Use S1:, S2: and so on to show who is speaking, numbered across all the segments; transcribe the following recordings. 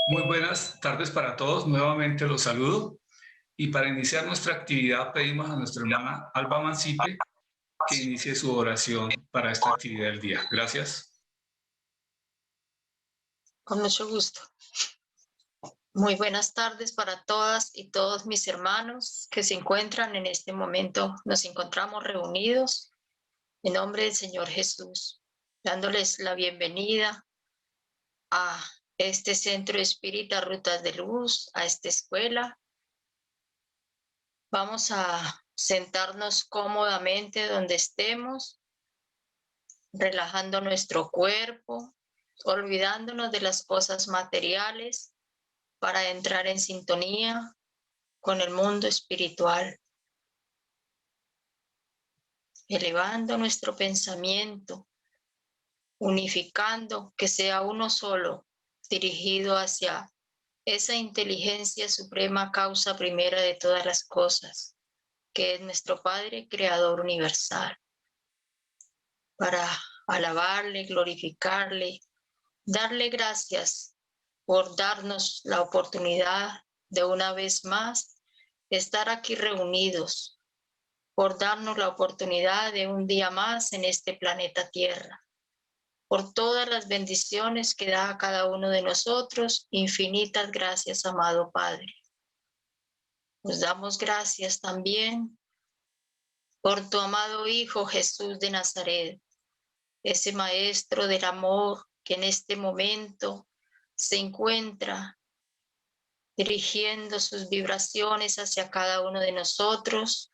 S1: Muy buenas tardes para todos, nuevamente los saludo y para iniciar nuestra actividad pedimos a nuestra hermana Alba Mancipe que inicie su oración para esta actividad del día. Gracias.
S2: Con mucho gusto. Muy buenas tardes para todas y todos mis hermanos que se encuentran en este momento. Nos encontramos reunidos en nombre del Señor Jesús, dándoles la bienvenida a este Centro Espírita Rutas de Luz, a esta escuela. Vamos a sentarnos cómodamente donde estemos, relajando nuestro cuerpo, olvidándonos de las cosas materiales para entrar en sintonía con el mundo espiritual, elevando nuestro pensamiento, unificando que sea uno solo, dirigido hacia esa inteligencia suprema, causa primera de todas las cosas, que es nuestro Padre Creador universal, para alabarle, glorificarle, darle gracias por darnos la oportunidad de una vez más estar aquí reunidos, por darnos la oportunidad de un día más en este planeta Tierra, por todas las bendiciones que da a cada uno de nosotros. Infinitas gracias, amado Padre. Nos damos gracias también por tu amado Hijo Jesús de Nazaret, ese Maestro del amor que en este momento se encuentra dirigiendo sus vibraciones hacia cada uno de nosotros,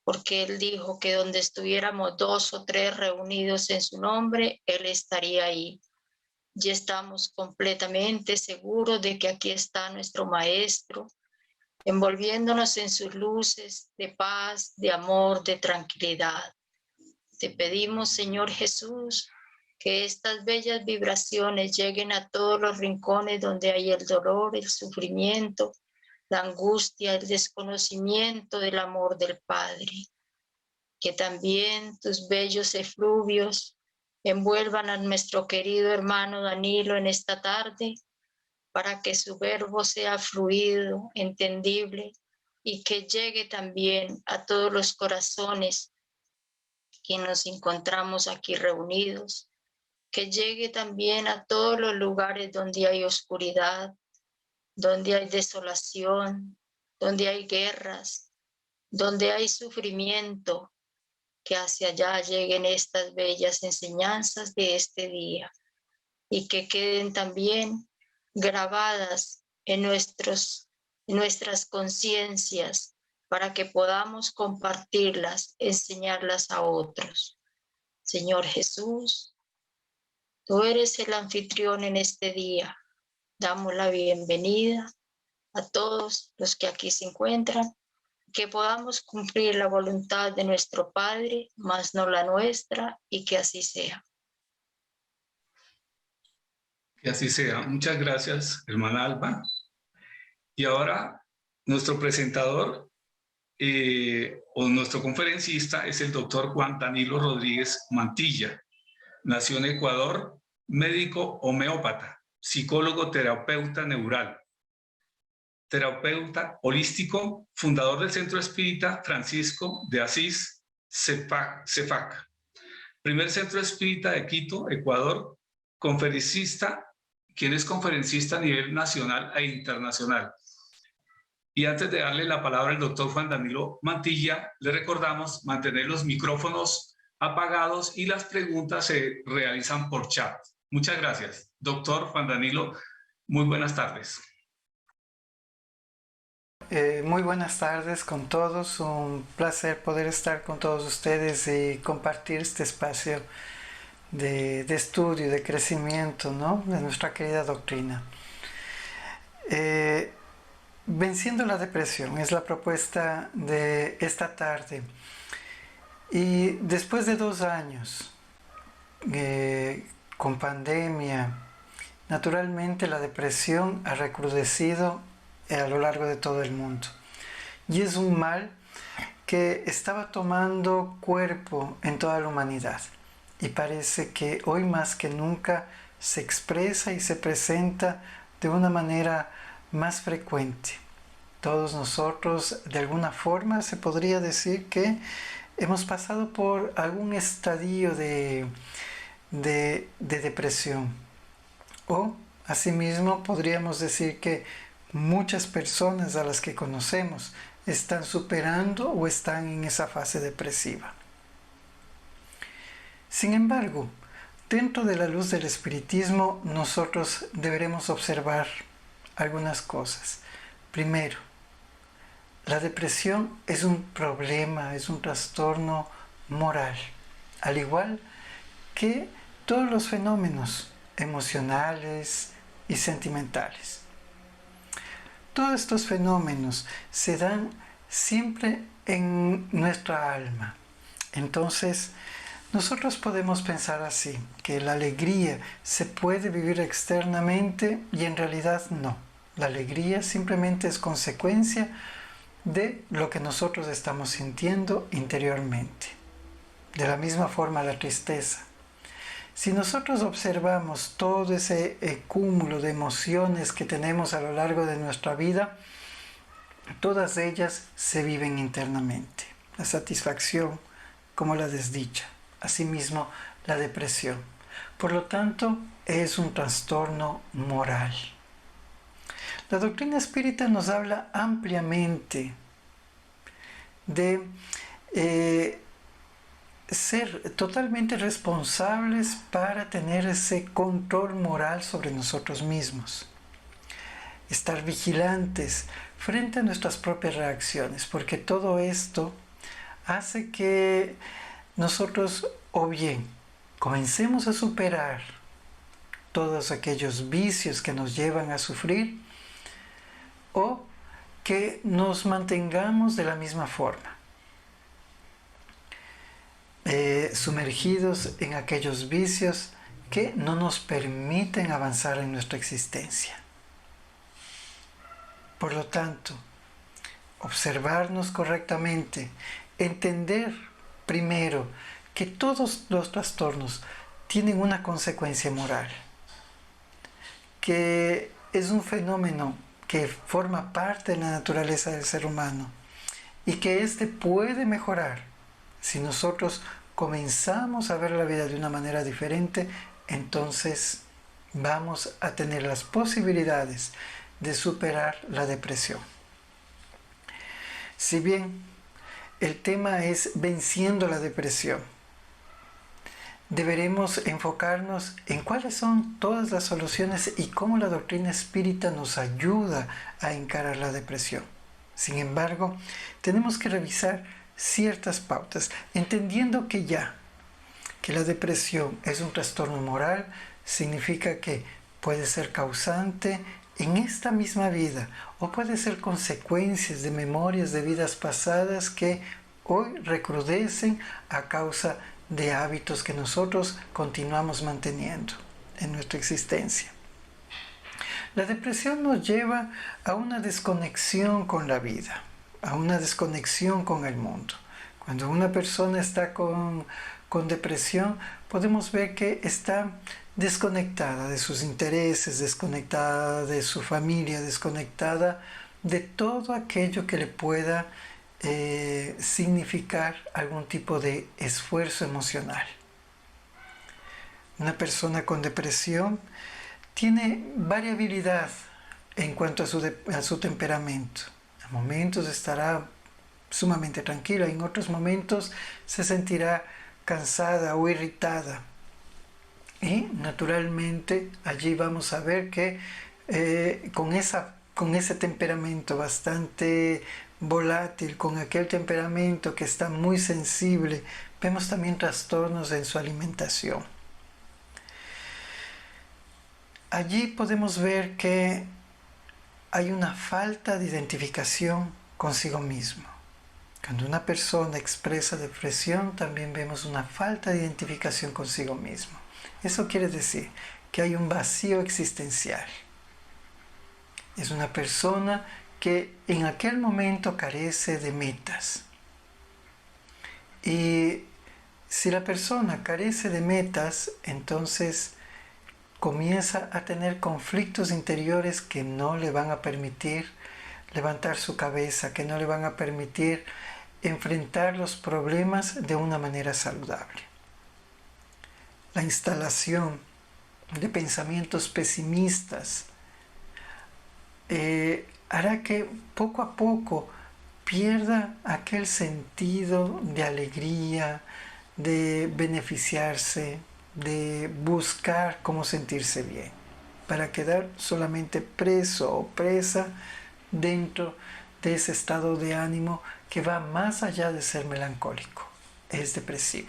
S2: porque Él dijo que donde estuviéramos 2 o 3 reunidos en su nombre, Él estaría ahí. Y estamos completamente seguros de que aquí está nuestro Maestro, envolviéndonos en sus luces de paz, de amor, de tranquilidad. Te pedimos, Señor Jesús, que estas bellas vibraciones lleguen a todos los rincones donde hay el dolor, el sufrimiento, la angustia, el desconocimiento del amor del Padre. Que también tus bellos efluvios envuelvan a nuestro querido hermano Danilo en esta tarde, para que su verbo sea fluido, entendible, y que llegue también a todos los corazones que nos encontramos aquí reunidos, que llegue también a todos los lugares donde hay oscuridad, donde hay desolación, donde hay guerras, donde hay sufrimiento, que hacia allá lleguen estas bellas enseñanzas de este día y que queden también grabadas en nuestras conciencias, para que podamos compartirlas, enseñarlas a otros. Señor Jesús, tú eres el anfitrión en este día. Damos la bienvenida a todos los que aquí se encuentran, que podamos cumplir la voluntad de nuestro Padre, más no la nuestra, y que así sea.
S1: Que así sea. Muchas gracias, hermana Alba. Y ahora nuestro presentador o nuestro conferencista es el doctor Juan Danilo Rodríguez Mantilla. Nació en Ecuador, médico homeópata, psicólogo terapeuta neural, terapeuta holístico, fundador del Centro Espírita Francisco de Asís, CEFAC, primer centro espírita de Quito, Ecuador, conferencista, quien es conferencista a nivel nacional e internacional. Y antes de darle la palabra al doctor Juan Danilo Mantilla, le recordamos mantener los micrófonos apagados y las preguntas se realizan por chat. Muchas gracias. Doctor Juan Danilo, muy buenas tardes.
S3: Muy buenas tardes con todos, un placer poder estar con todos ustedes y compartir este espacio de estudio, de crecimiento, ¿no?, de nuestra querida doctrina. Venciendo la depresión es la propuesta de esta tarde. Y después de 2 años con pandemia, naturalmente la depresión ha recrudecido a lo largo de todo el mundo. Y es un mal que estaba tomando cuerpo en toda la humanidad. Y parece que hoy más que nunca se expresa y se presenta de una manera más frecuente. Todos nosotros, de alguna forma, se podría decir que hemos pasado por algún estadio de depresión. O, asimismo, podríamos decir que muchas personas a las que conocemos están superando o están en esa fase depresiva. Sin embargo, dentro de la luz del espiritismo, nosotros deberemos observar algunas cosas. Primero, la depresión es un problema, es un trastorno moral, al igual que todos los fenómenos emocionales y sentimentales. Todos estos fenómenos se dan siempre en nuestra alma. Entonces, nosotros podemos pensar así, que la alegría se puede vivir externamente y en realidad no. La alegría simplemente es consecuencia de lo que nosotros estamos sintiendo interiormente. De la misma forma la tristeza. Si nosotros observamos todo ese cúmulo de emociones que tenemos a lo largo de nuestra vida, todas ellas se viven internamente. La satisfacción como la desdicha, asimismo la depresión. Por lo tanto, es un trastorno moral. La doctrina espírita nos habla ampliamente de ser totalmente responsables para tener ese control moral sobre nosotros mismos. Estar vigilantes frente a nuestras propias reacciones, porque todo esto hace que nosotros o bien comencemos a superar todos aquellos vicios que nos llevan a sufrir o que nos mantengamos de la misma forma. Sumergidos en aquellos vicios que no nos permiten avanzar en nuestra existencia. Por lo tanto, observarnos correctamente, entender primero que todos los trastornos tienen una consecuencia moral, que es un fenómeno que forma parte de la naturaleza del ser humano y que éste puede mejorar si nosotros comenzamos a ver la vida de una manera diferente. Entonces vamos a tener las posibilidades de superar la depresión. Si bien el tema es venciendo la depresión, deberemos enfocarnos en cuáles son todas las soluciones y cómo la doctrina espírita nos ayuda a encarar la depresión. Sin embargo, tenemos que revisar ciertas pautas, entendiendo que la depresión es un trastorno moral, significa que puede ser causante en esta misma vida o puede ser consecuencias de memorias de vidas pasadas que hoy recrudecen a causa de hábitos que nosotros continuamos manteniendo en nuestra existencia. La depresión nos lleva a una desconexión con la vida, a una desconexión con el mundo. Cuando una persona está con con depresión, podemos ver que está desconectada de sus intereses, desconectada de su familia, desconectada de todo aquello que le pueda significar algún tipo de esfuerzo emocional. Una persona con depresión tiene variabilidad en cuanto a su temperamento. En momentos estará sumamente tranquila, en otros momentos se sentirá cansada o irritada. Y naturalmente allí vamos a ver que con ese temperamento bastante volátil, con aquel temperamento que está muy sensible, vemos también trastornos en su alimentación. Allí podemos ver que hay una falta de identificación consigo mismo. Cuando una persona expresa depresión, también vemos una falta de identificación consigo mismo. Eso quiere decir que hay un vacío existencial. Es una persona que en aquel momento carece de metas. Y si la persona carece de metas, entonces comienza a tener conflictos interiores que no le van a permitir levantar su cabeza, que no le van a permitir enfrentar los problemas de una manera saludable. La instalación de pensamientos pesimistas hará que poco a poco pierda aquel sentido de alegría, de beneficiarse, de buscar cómo sentirse bien, para quedar solamente preso o presa dentro de ese estado de ánimo que va más allá de ser melancólico, es depresivo.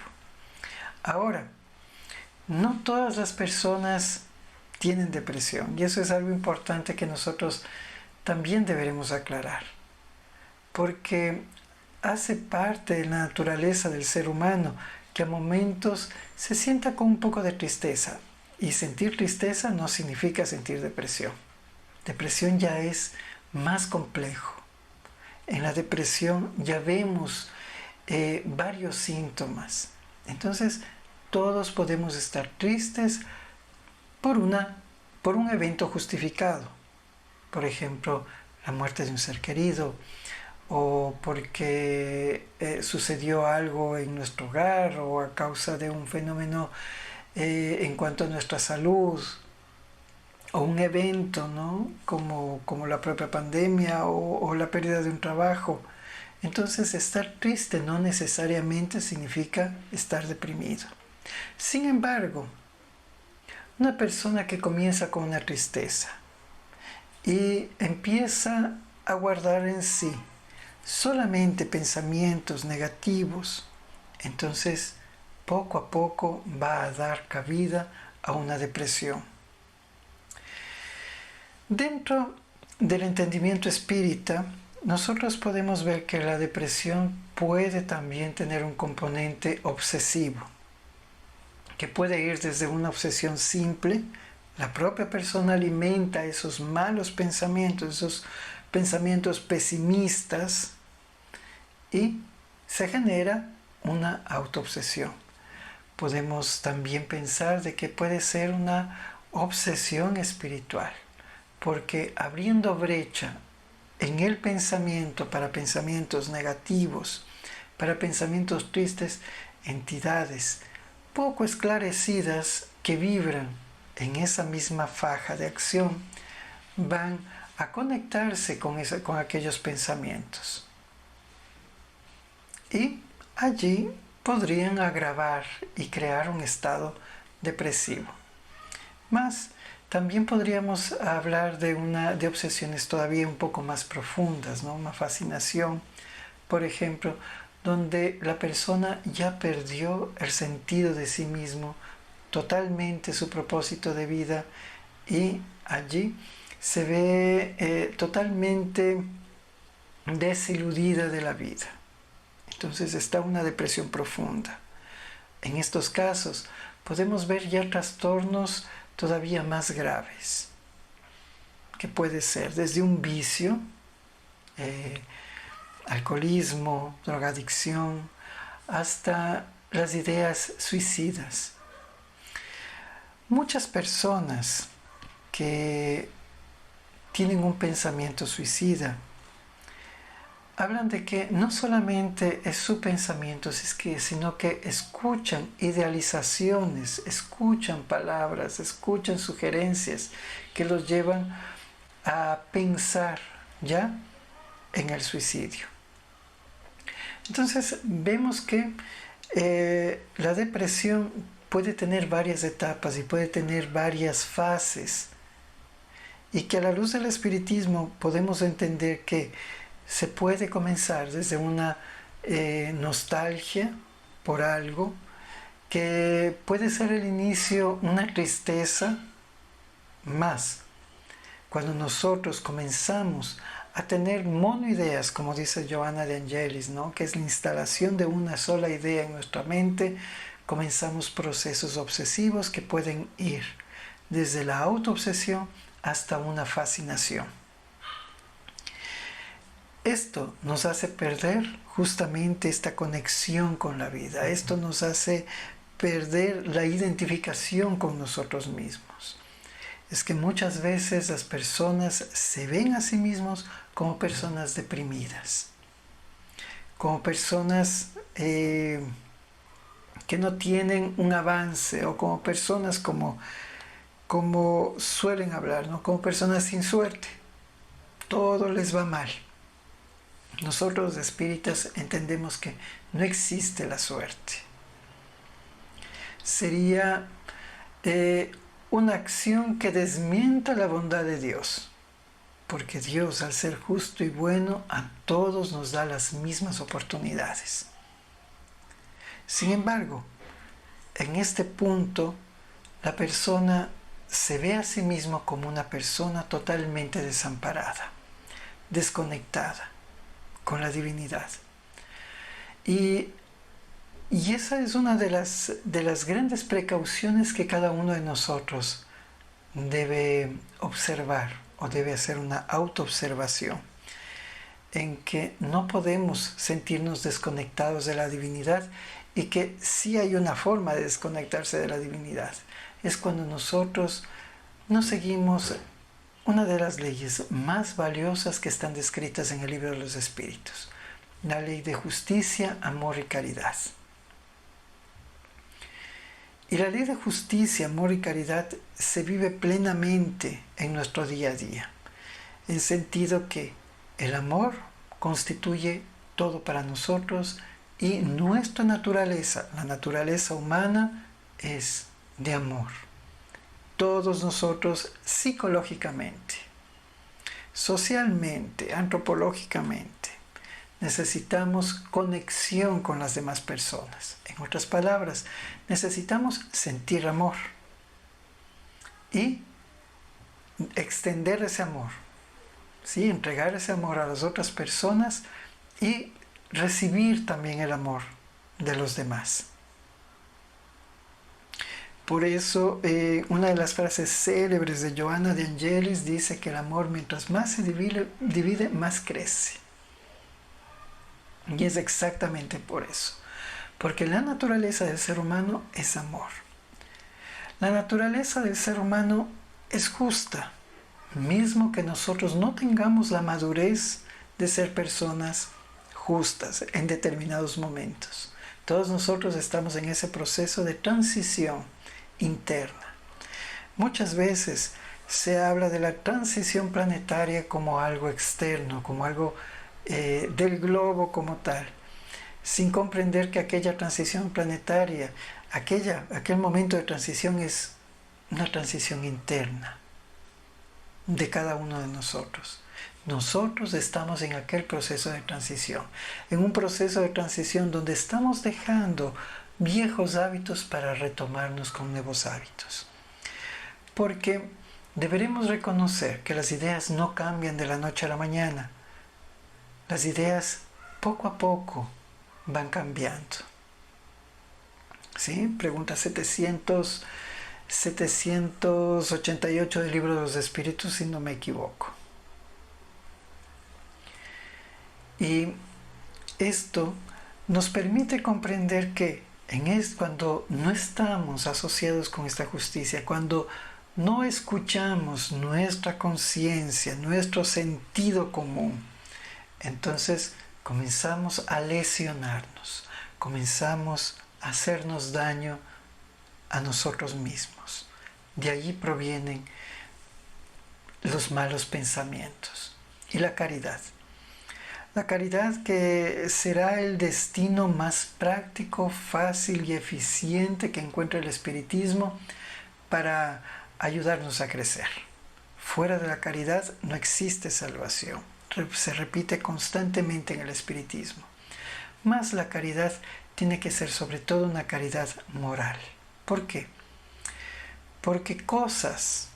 S3: Ahora, no todas las personas tienen depresión, y eso es algo importante que nosotros también deberemos aclarar, porque hace parte de la naturaleza del ser humano que a momentos se sienta con un poco de tristeza, y sentir tristeza no significa sentir depresión. Depresión ya es más complejo. En la depresión ya vemos varios síntomas. Entonces, todos podemos estar tristes por un evento justificado. Por ejemplo, la muerte de un ser querido, o porque sucedió algo en nuestro hogar, o a causa de un fenómeno en cuanto a nuestra salud, o un evento, ¿no? como la propia pandemia o la pérdida de un trabajo. Entonces, estar triste no necesariamente significa estar deprimido. Sin embargo, una persona que comienza con una tristeza y empieza a guardar en sí solamente pensamientos negativos, entonces poco a poco va a dar cabida a una depresión. Dentro del entendimiento espírita, nosotros podemos ver que la depresión puede también tener un componente obsesivo, que puede ir desde una obsesión simple. La propia persona alimenta esos malos pensamientos, esos pensamientos pesimistas, y se genera una autoobsesión. Podemos también pensar de que puede ser una obsesión espiritual, porque abriendo brecha en el pensamiento para pensamientos negativos, para pensamientos tristes, entidades poco esclarecidas que vibran en esa misma faja de acción van a conectarse con aquellos pensamientos. Y allí podrían agravar y crear un estado depresivo. Más, también podríamos hablar de obsesiones todavía un poco más profundas, ¿no? Una fascinación, por ejemplo, donde la persona ya perdió el sentido de sí mismo, totalmente su propósito de vida, y allí se ve totalmente desiludida de la vida. Entonces está una depresión profunda. En estos casos podemos ver ya trastornos todavía más graves, que puede ser desde un vicio, alcoholismo, drogadicción, hasta las ideas suicidas. Muchas personas que tienen un pensamiento suicida hablan de que no solamente es su pensamiento, sino que escuchan idealizaciones, escuchan palabras, escuchan sugerencias que los llevan a pensar ya en el suicidio. Entonces vemos que la depresión puede tener varias etapas y puede tener varias fases, y que a la luz del espiritismo podemos entender que se puede comenzar desde una nostalgia por algo, que puede ser el inicio una tristeza, más cuando nosotros comenzamos a tener monoideas, como dice Johanna de Angelis, ¿no?, que es la instalación de una sola idea en nuestra mente, comenzamos procesos obsesivos que pueden ir desde la autoobsesión hasta una fascinación. Esto nos hace perder justamente esta conexión con la vida. Esto nos hace perder la identificación con nosotros mismos. Es que muchas veces las personas se ven a sí mismos como personas deprimidas, como personas que no tienen un avance, o como personas como suelen hablar, ¿no?, como personas sin suerte. Todo les va mal. Nosotros los espíritas entendemos que no existe la suerte. Sería una acción que desmienta la bondad de Dios, porque Dios, al ser justo y bueno, a todos nos da las mismas oportunidades. Sin embargo, en este punto, la persona se ve a sí mismo como una persona totalmente desamparada, desconectada con la divinidad. Y esa es una de las grandes precauciones que cada uno de nosotros debe observar, o debe hacer una autoobservación, en que no podemos sentirnos desconectados de la divinidad, y que sí hay una forma de desconectarse de la divinidad. Es cuando nosotros no seguimos una de las leyes más valiosas que están descritas en el libro de los Espíritus, la ley de justicia, amor y caridad. Y la ley de justicia, amor y caridad se vive plenamente en nuestro día a día, en sentido que el amor constituye todo para nosotros, y nuestra naturaleza, la naturaleza humana, es de amor. Todos nosotros, psicológicamente, socialmente, antropológicamente, necesitamos conexión con las demás personas. En otras palabras, necesitamos sentir amor y extender ese amor, ¿sí?, entregar ese amor a las otras personas y recibir también el amor de los demás. Por eso, una de las frases célebres de Johanna de Angelis dice que el amor, mientras más se divide, más crece. Y es exactamente por eso. Porque la naturaleza del ser humano es amor. La naturaleza del ser humano es justa, mismo que nosotros no tengamos la madurez de ser personas justas en determinados momentos. Todos nosotros estamos en ese proceso de transición interna. Muchas veces se habla de la transición planetaria como algo externo, como algo del globo como tal, sin comprender que aquella transición planetaria, aquel momento de transición es una transición interna de cada uno de nosotros. Nosotros estamos en aquel proceso de transición, en un proceso de transición donde estamos dejando viejos hábitos para retomarnos con nuevos hábitos. Porque deberemos reconocer que las ideas no cambian de la noche a la mañana. Las ideas poco a poco van cambiando. ¿Sí? Pregunta 788 del libro de los Espíritus, si no me equivoco. Y esto nos permite comprender que Cuando no estamos asociados con esta justicia, cuando no escuchamos nuestra conciencia, nuestro sentido común, entonces comenzamos a lesionarnos, comenzamos a hacernos daño a nosotros mismos. De allí provienen los malos pensamientos. Y la caridad. La caridad, que será el destino más práctico, fácil y eficiente que encuentra el espiritismo para ayudarnos a crecer. Fuera de la caridad no existe salvación. Se repite constantemente en el espiritismo. Mas la caridad tiene que ser sobre todo una caridad moral. ¿Por qué? Porque cosas,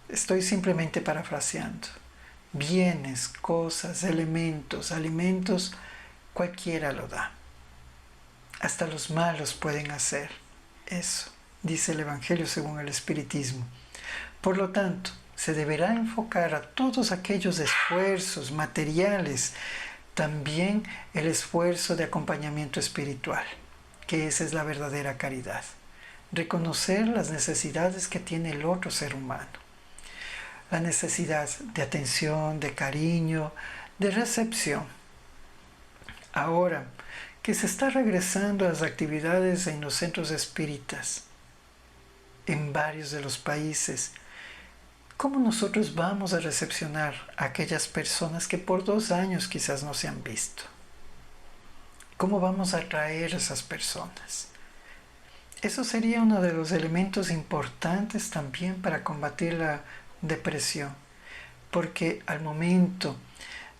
S3: estoy simplemente parafraseando, bienes, cosas, elementos, alimentos, cualquiera lo da. Hasta los malos pueden hacer eso, dice el Evangelio según el espiritismo. Por lo tanto, se deberá enfocar a todos aquellos esfuerzos materiales, también el esfuerzo de acompañamiento espiritual, que esa es la verdadera caridad. Reconocer las necesidades que tiene el otro ser humano. La necesidad de atención, de cariño, de recepción. Ahora que se está regresando a las actividades en los centros espíritas en varios de los países, ¿cómo nosotros vamos a recepcionar a aquellas personas que por 2 años quizás no se han visto? ¿Cómo vamos a atraer a esas personas? Eso sería uno de los elementos importantes también para combatir la depresión, porque al momento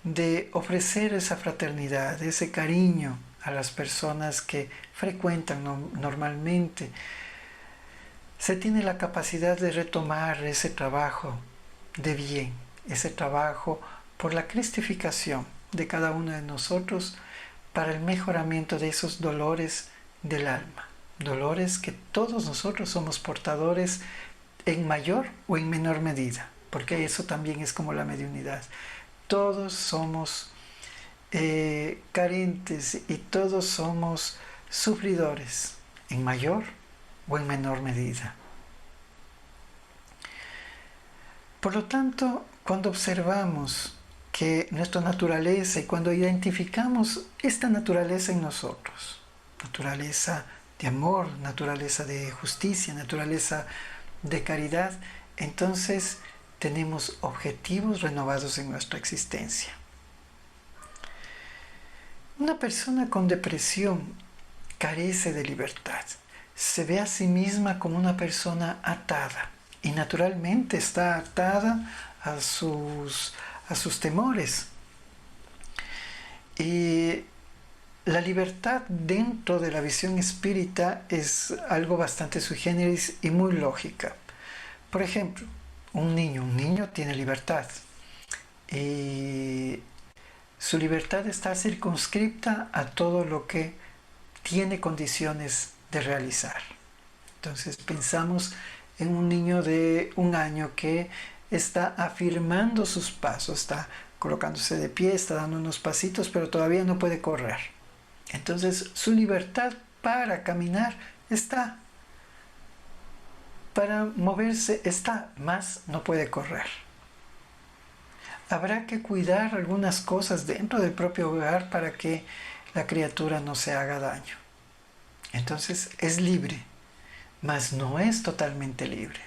S3: de ofrecer esa fraternidad, ese cariño a las personas que frecuentan normalmente, se tiene la capacidad de retomar ese trabajo de bien, ese trabajo por la cristificación de cada uno de nosotros para el mejoramiento de esos dolores del alma. Dolores que todos nosotros somos portadores en mayor o en menor medida, porque eso también es como la mediunidad. Todos somos carentes y todos somos sufridores en mayor o en menor medida. Por lo tanto, cuando observamos que nuestra naturaleza y cuando identificamos esta naturaleza en nosotros, naturaleza de amor, naturaleza de justicia, naturaleza de caridad, entonces tenemos objetivos renovados en nuestra existencia. Una persona con depresión carece de libertad, se ve a sí misma como una persona atada y naturalmente está atada a sus temores. Y la libertad dentro de la visión espírita es algo bastante sui generis y muy lógica. Por ejemplo, un niño tiene libertad y su libertad está circunscripta a todo lo que tiene condiciones de realizar. Entonces pensamos en un niño de 1 año que está afirmando sus pasos, está colocándose de pie, está dando unos pasitos, pero todavía no puede correr. Entonces su libertad para caminar está, para moverse está, más no puede correr. Habrá que cuidar algunas cosas dentro del propio hogar para que la criatura no se haga daño. Entonces es libre, mas no es totalmente libre.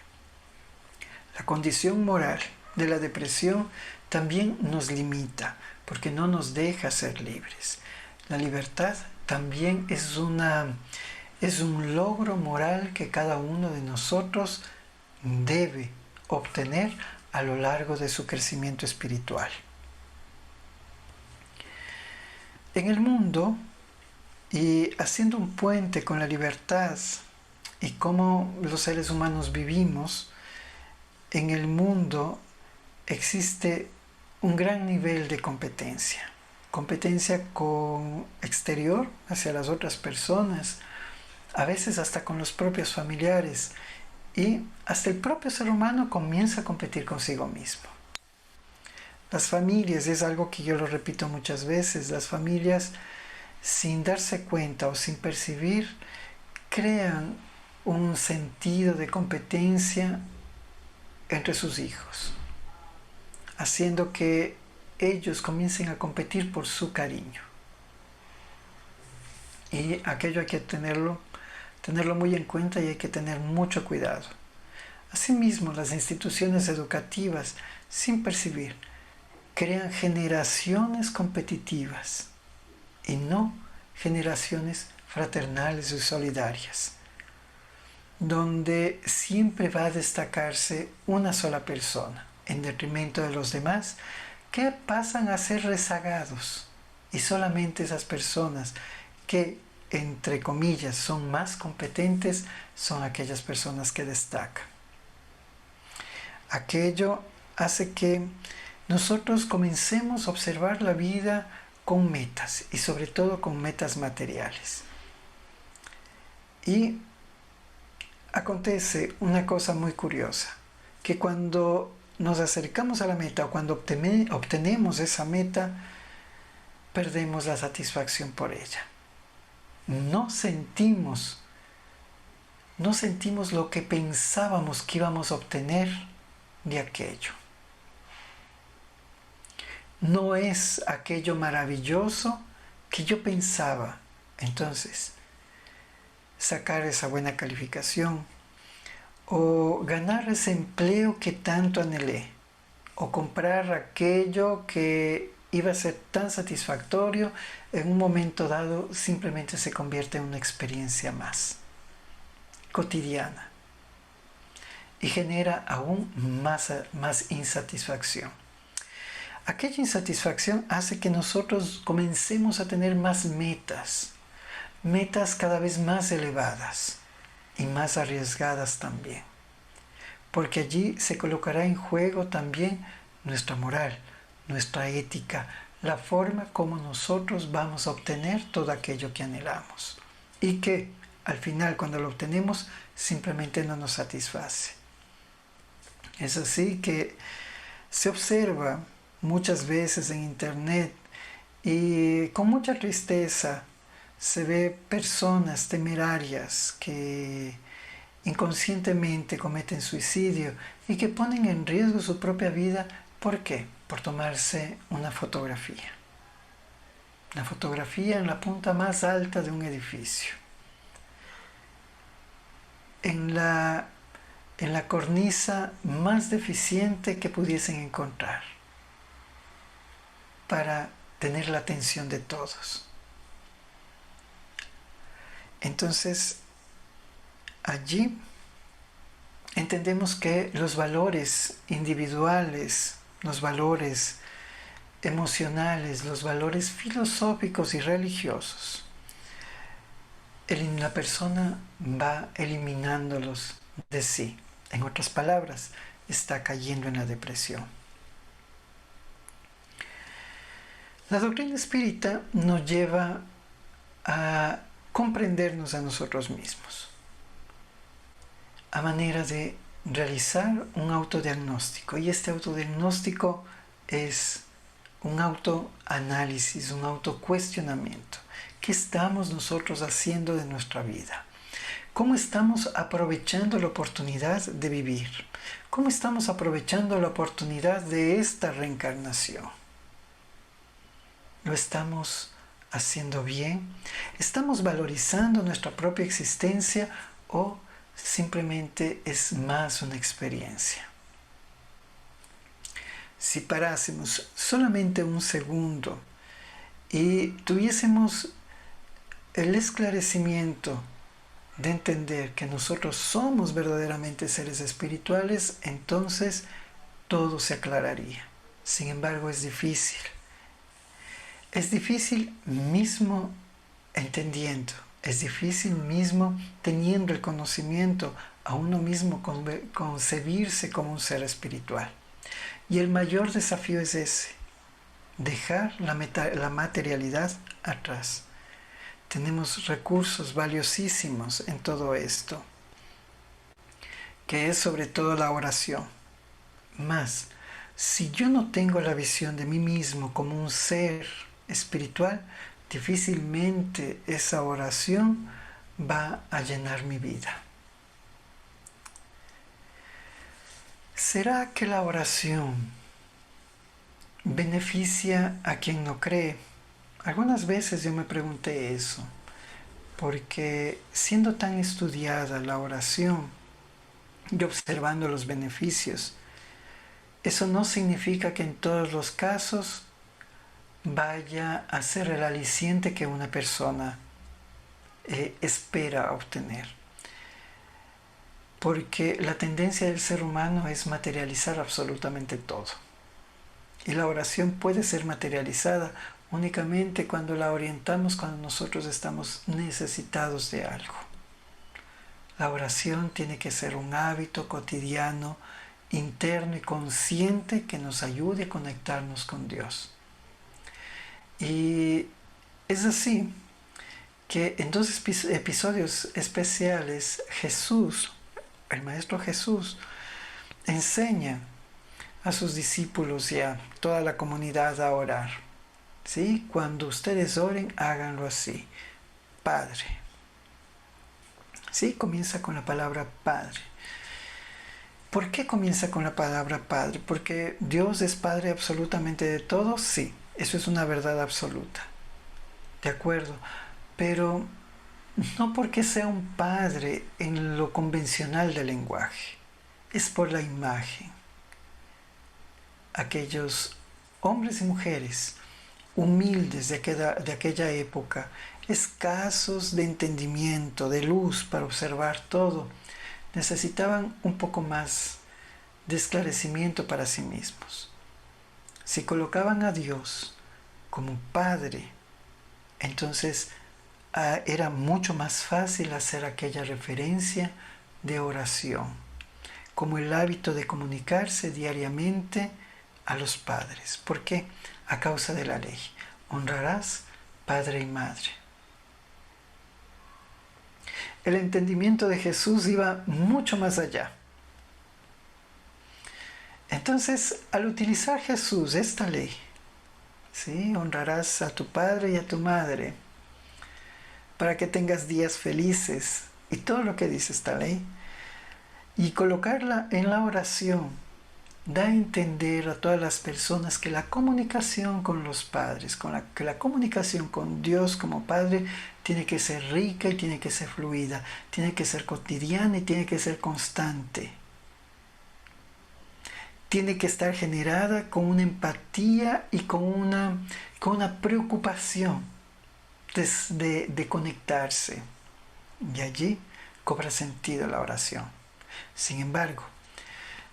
S3: La condición moral de la depresión también nos limita, porque no nos deja ser libres. La libertad también es un logro moral que cada uno de nosotros debe obtener a lo largo de su crecimiento espiritual. En el mundo, y haciendo un puente con la libertad y cómo los seres humanos vivimos, en el mundo existe un gran nivel de competencia. Competencia con exterior hacia las otras personas, a veces hasta con los propios familiares, y hasta el propio ser humano comienza a competir consigo mismo. Las familias, es algo que yo lo repito muchas veces, las familias sin darse cuenta o sin percibir crean un sentido de competencia entre sus hijos, haciendo que ellos comiencen a competir por su cariño. Y aquello hay que tenerlo muy en cuenta y hay que tener mucho cuidado. Asimismo, las instituciones educativas, sin percibir, crean generaciones competitivas y no generaciones fraternales y solidarias, donde siempre va a destacarse una sola persona en detrimento de los demás, que pasan a ser rezagados, y solamente esas personas que, entre comillas, son más competentes son aquellas personas que destacan. Aquello hace que nosotros comencemos a observar la vida con metas, y sobre todo con metas materiales. Y acontece una cosa muy curiosa, que cuando nos acercamos a la meta o cuando obtenemos esa meta, perdemos la satisfacción por ella. No sentimos lo que pensábamos que íbamos a obtener de aquello. No es aquello maravilloso que yo pensaba. Entonces, sacar esa buena calificación, o ganar ese empleo que tanto anhelé, o comprar aquello que iba a ser tan satisfactorio, en un momento dado simplemente se convierte en una experiencia más cotidiana y genera aún más insatisfacción. Aquella insatisfacción hace que nosotros comencemos a tener más metas cada vez más elevadas y más arriesgadas también, porque allí se colocará en juego también nuestra moral, nuestra ética, la forma como nosotros vamos a obtener todo aquello que anhelamos, y que al final, cuando lo obtenemos, simplemente no nos satisface. Es así que se observa muchas veces en internet, y con mucha tristeza se ve personas temerarias que inconscientemente cometen suicidio y que ponen en riesgo su propia vida. ¿Por qué? Por tomarse una fotografía. La fotografía en la punta más alta de un edificio, en la cornisa más deficiente que pudiesen encontrar, para tener la atención de todos. Entonces, allí entendemos que los valores individuales, los valores emocionales, los valores filosóficos y religiosos, la persona va eliminándolos de sí. En otras palabras, está cayendo en la depresión. La doctrina espírita nos lleva a comprendernos a nosotros mismos, a manera de realizar un autodiagnóstico. Y este autodiagnóstico es un autoanálisis, un autocuestionamiento. ¿Qué estamos nosotros haciendo de nuestra vida? ¿Cómo estamos aprovechando la oportunidad de vivir? ¿Cómo estamos aprovechando la oportunidad de esta reencarnación? ¿Lo estamos haciendo bien? ¿Estamos valorizando nuestra propia existencia o simplemente es más una experiencia? Si parásemos solamente un segundo y tuviésemos el esclarecimiento de entender que nosotros somos verdaderamente seres espirituales, entonces todo se aclararía. Sin embargo, es difícil. Es difícil mismo entendiendo, es difícil mismo teniendo el conocimiento a uno mismo concebirse como un ser espiritual. Y el mayor desafío es ese, dejar la materialidad atrás. Tenemos recursos valiosísimos en todo esto, que es sobre todo la oración. Mas, si yo no tengo la visión de mí mismo como un ser espiritual, difícilmente esa oración va a llenar mi vida. ¿Será que la oración beneficia a quien no cree? Algunas veces yo me pregunté eso, porque siendo tan estudiada la oración y observando los beneficios, eso no significa que en todos los casos vaya a ser el aliciente que una persona espera obtener. Porque la tendencia del ser humano es materializar absolutamente todo. Y la oración puede ser materializada únicamente cuando la orientamos cuando nosotros estamos necesitados de algo. La oración tiene que ser un hábito cotidiano, interno y consciente que nos ayude a conectarnos con Dios. Y es así que en dos episodios especiales Jesús, el Maestro Jesús, enseña a sus discípulos y a toda la comunidad a orar. ¿Sí? Cuando ustedes oren, háganlo así. Padre. ¿Sí? Comienza con la palabra Padre. ¿Por qué comienza con la palabra Padre? ¿Porque Dios es Padre absolutamente de todos? Sí, eso es una verdad absoluta. De acuerdo. Pero no porque sea un Padre en lo convencional del lenguaje. Es por la imagen. Aquellos hombres y mujeres humildes de aquella época, escasos de entendimiento, de luz para observar todo, necesitaban un poco más de esclarecimiento para sí mismos. Si colocaban a Dios como Padre, entonces era mucho más fácil hacer aquella referencia de oración, como el hábito de comunicarse diariamente a los padres. ¿Por qué? A causa de la ley. Honrarás padre y madre. El entendimiento de Jesús iba mucho más allá. Entonces, al utilizar Jesús esta ley, ¿sí? Honrarás a tu padre y a tu madre para que tengas días felices y todo lo que dice esta ley, y colocarla en la oración, da a entender a todas las personas que la comunicación con los padres, que la comunicación con Dios como Padre tiene que ser rica y tiene que ser fluida, tiene que ser cotidiana y tiene que ser constante. Tiene que estar generada con una empatía y con una preocupación de conectarse. Y allí cobra sentido la oración. Sin embargo,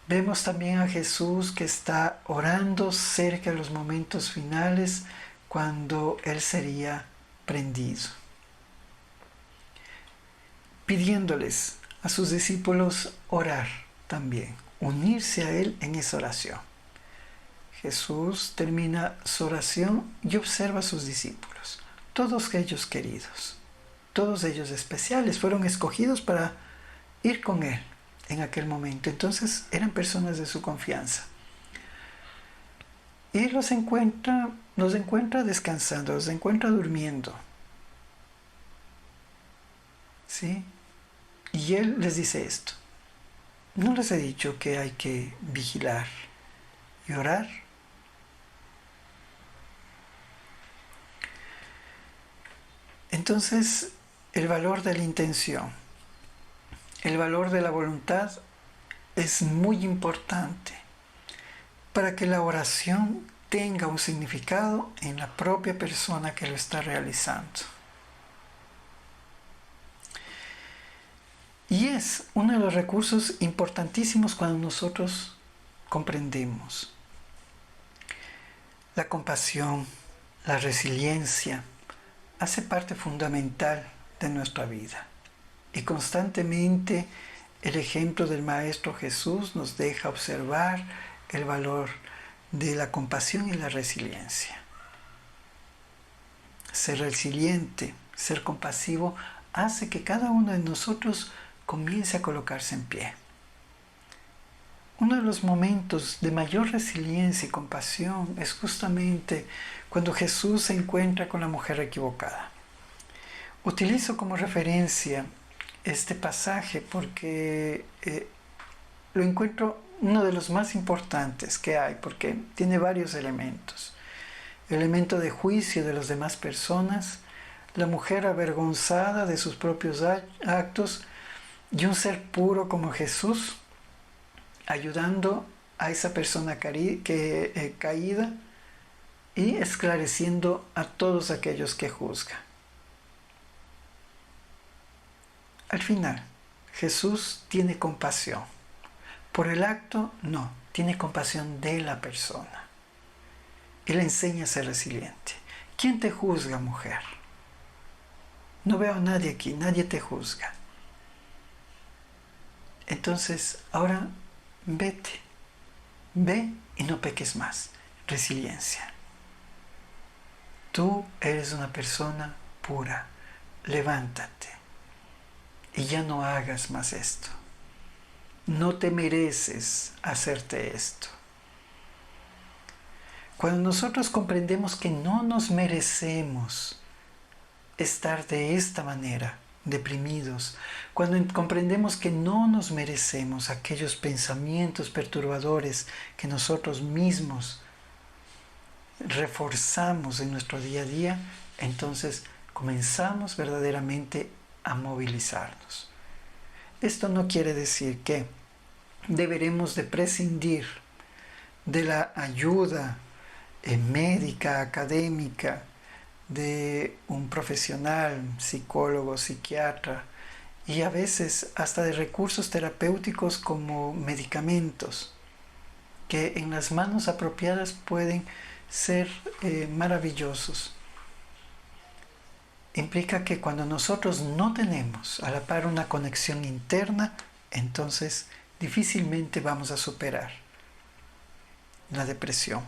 S3: vemos también a Jesús que está orando cerca de los momentos finales cuando Él sería prendido, pidiéndoles a sus discípulos orar también, unirse a Él en esa oración. Jesús termina su oración y observa a sus discípulos, todos ellos queridos, todos ellos especiales, fueron escogidos para ir con Él en aquel momento. Entonces eran personas de su confianza. Y los encuentra descansando, los encuentra durmiendo. ¿Sí? Y Él les dice esto. ¿No les he dicho que hay que vigilar y orar? Entonces, el valor de la intención, el valor de la voluntad es muy importante para que la oración tenga un significado en la propia persona que lo está realizando. Y es uno de los recursos importantísimos cuando nosotros comprendemos la compasión, la resiliencia, hace parte fundamental de nuestra vida. Y constantemente el ejemplo del Maestro Jesús nos deja observar el valor de la compasión y la resiliencia. Ser resiliente, ser compasivo, hace que cada uno de nosotros comience a colocarse en pie. Uno de los momentos de mayor resiliencia y compasión es justamente cuando Jesús se encuentra con la mujer equivocada. Utilizo como referencia este pasaje porque lo encuentro uno de los más importantes que hay, porque tiene varios elementos. El elemento de juicio de las demás personas, la mujer avergonzada de sus propios actos y un ser puro como Jesús, ayudando a esa persona caída y esclareciendo a todos aquellos que juzgan. Al final, Jesús tiene compasión. Por el acto, no, tiene compasión de la persona. Él enseña a ser resiliente. ¿Quién te juzga, mujer? No veo a nadie aquí, nadie te juzga. Entonces, ahora vete, ve y no peques más. Resiliencia. Tú eres una persona pura. Levántate y ya no hagas más esto. No te mereces hacerte esto. Cuando nosotros comprendemos que no nos merecemos estar de esta manera, deprimidos, cuando comprendemos que no nos merecemos aquellos pensamientos perturbadores que nosotros mismos reforzamos en nuestro día a día, entonces comenzamos verdaderamente a movilizarnos. Esto no quiere decir que deberemos de prescindir de la ayuda médica, académica, de un profesional, psicólogo, psiquiatra, y a veces hasta de recursos terapéuticos como medicamentos, que en las manos apropiadas pueden ser maravillosos. Implica que cuando nosotros no tenemos a la par una conexión interna, entonces difícilmente vamos a superar la depresión.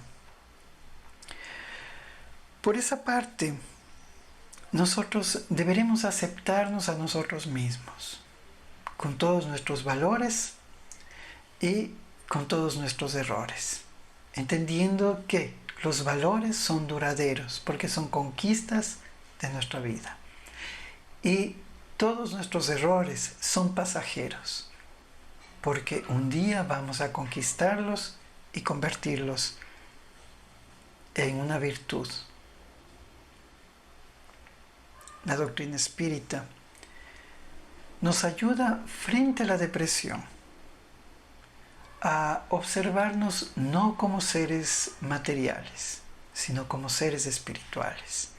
S3: Por esa parte, nosotros deberemos aceptarnos a nosotros mismos, con todos nuestros valores y con todos nuestros errores, entendiendo que los valores son duraderos, porque son conquistas de nuestra vida. Y todos nuestros errores son pasajeros, porque un día vamos a conquistarlos y convertirlos en una virtud. La doctrina espírita nos ayuda frente a la depresión a observarnos no como seres materiales, sino como seres espirituales.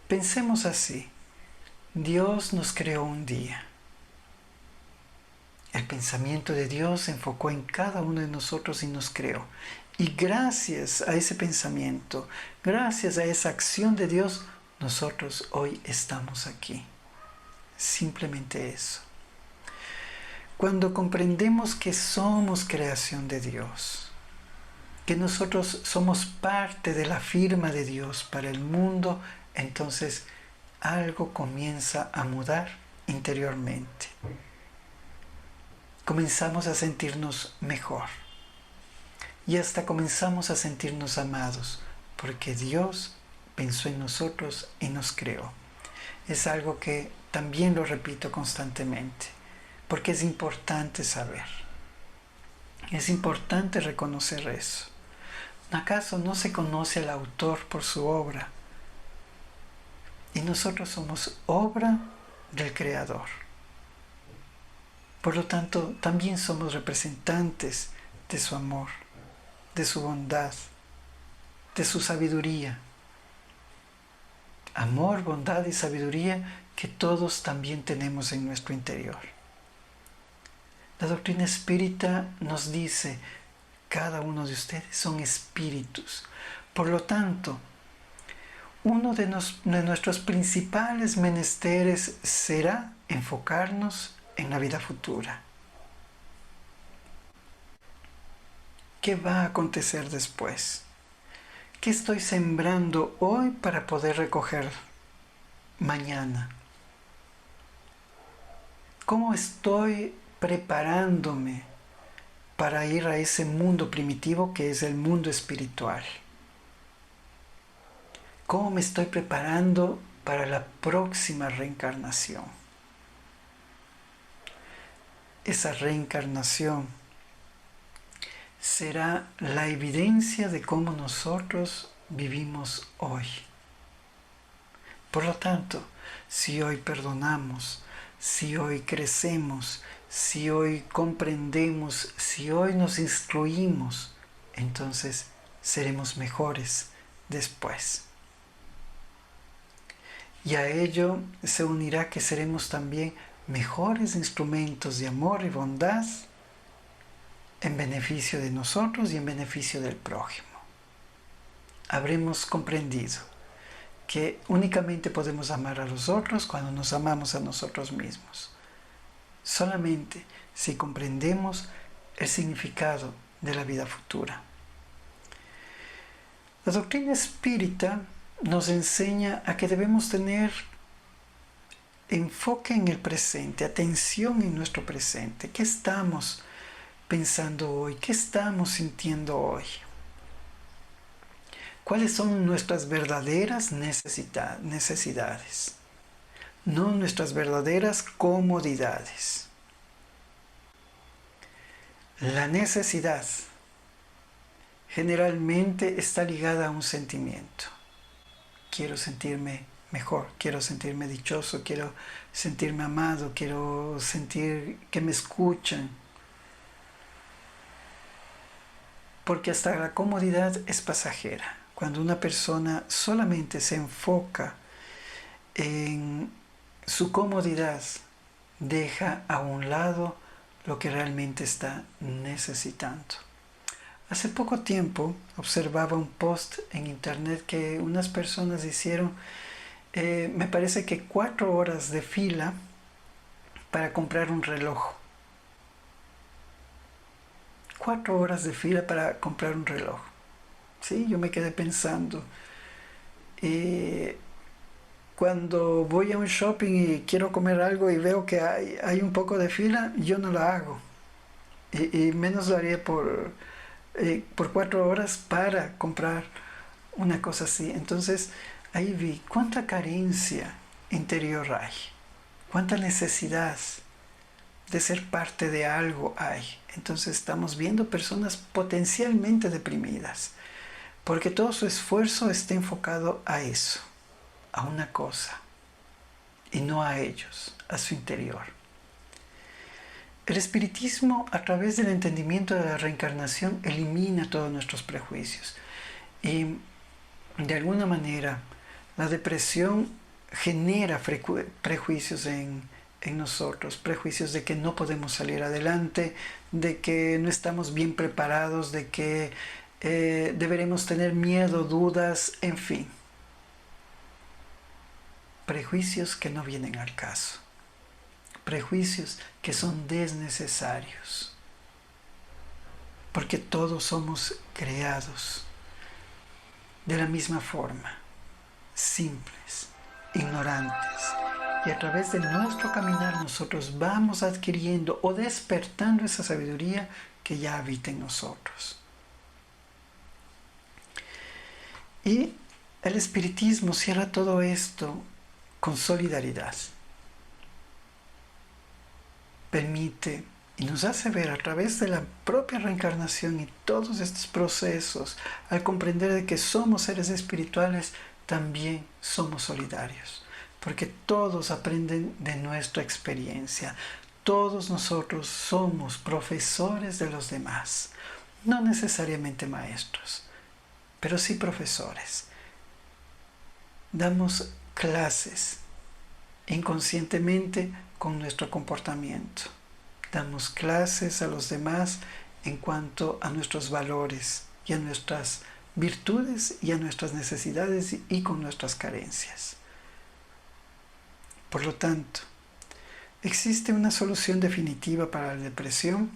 S3: Pensemos así: Dios nos creó un día. El pensamiento de Dios se enfocó en cada uno de nosotros y nos creó. Y gracias a ese pensamiento, gracias a esa acción de Dios, nosotros hoy estamos aquí. Simplemente eso. Cuando comprendemos que somos creación de Dios, que nosotros somos parte de la firma de Dios para el mundo, entonces algo comienza a mudar interiormente. Comenzamos a sentirnos mejor y hasta comenzamos a sentirnos amados, porque Dios pensó en nosotros y nos creó. Es algo que también lo repito constantemente, porque es importante saber. Es importante reconocer eso. ¿Acaso no se conoce al autor por su obra? Y nosotros somos obra del Creador. Por lo tanto, también somos representantes de su amor, de su bondad, de su sabiduría. Amor, bondad y sabiduría que todos también tenemos en nuestro interior. La doctrina espírita nos dice: cada uno de ustedes son espíritus. Por lo tanto, uno de nuestros principales menesteres será enfocarnos en la vida futura. ¿Qué va a acontecer después? ¿Qué estoy sembrando hoy para poder recoger mañana? ¿Cómo estoy preparándome para ir a ese mundo primitivo que es el mundo espiritual? ¿Cómo me estoy preparando para la próxima reencarnación. Esa reencarnación será la evidencia de cómo nosotros vivimos hoy. Por lo tanto, si hoy perdonamos, si hoy crecemos, si hoy comprendemos, si hoy nos instruimos, entonces seremos mejores después. Y a ello se unirá que seremos también mejores instrumentos de amor y bondad en beneficio de nosotros y en beneficio del prójimo. Habremos comprendido que únicamente podemos amar a los otros cuando nos amamos a nosotros mismos. Solamente si comprendemos el significado de la vida futura. La doctrina espírita nos enseña a que debemos tener enfoque en el presente, atención en nuestro presente. ¿Qué estamos pensando hoy? ¿Qué estamos sintiendo hoy? ¿Cuáles son nuestras verdaderas necesidades? No nuestras verdaderas comodidades. La necesidad generalmente está ligada a un sentimiento. Quiero sentirme mejor, quiero sentirme dichoso, quiero sentirme amado, quiero sentir que me escuchan. Porque hasta la comodidad es pasajera. Cuando una persona solamente se enfoca en su comodidad, deja a un lado lo que realmente está necesitando. Hace poco tiempo observaba un post en internet que unas personas hicieron, me parece que 4 horas de fila para comprar un reloj. 4 horas de fila para comprar un reloj. Sí, yo me quedé pensando. Cuando voy a un shopping y quiero comer algo y veo que hay un poco de fila, yo no lo hago. Y menos lo haría por 4 horas para comprar una cosa así. Entonces ahí vi cuánta carencia interior hay, cuánta necesidad de ser parte de algo hay. Entonces estamos viendo personas potencialmente deprimidas, porque todo su esfuerzo está enfocado a eso, a una cosa, y no a ellos, a su interior. El espiritismo, a través del entendimiento de la reencarnación, elimina todos nuestros prejuicios. Y de alguna manera, la depresión genera prejuicios en nosotros, prejuicios de que no podemos salir adelante, de que no estamos bien preparados, de que deberemos tener miedo, dudas, en fin. Prejuicios que no vienen al caso. Prejuicios que son desnecesarios. Porque todos somos creados de la misma forma, simples, ignorantes. Y a través de nuestro caminar nosotros vamos adquiriendo o despertando esa sabiduría que ya habita en nosotros. Y el espiritismo cierra todo esto con solidaridad. Permite y nos hace ver a través de la propia reencarnación y todos estos procesos, al comprender de que somos seres espirituales, también somos solidarios. Porque todos aprenden de nuestra experiencia. Todos nosotros somos profesores de los demás. No necesariamente maestros, pero sí profesores. Damos clases inconscientemente con nuestro comportamiento. Damos clases a los demás en cuanto a nuestros valores y a nuestras virtudes y a nuestras necesidades y con nuestras carencias. Por lo tanto, ¿existe una solución definitiva para la depresión?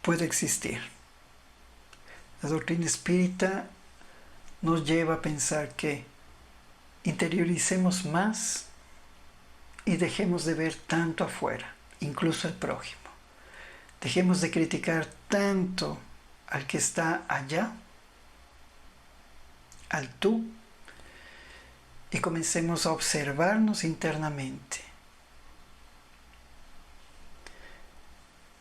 S3: Puede existir. La doctrina espírita nos lleva a pensar que interioricemos más y dejemos de ver tanto afuera, incluso al prójimo. Dejemos de criticar tanto al que está allá, al tú, y comencemos a observarnos internamente.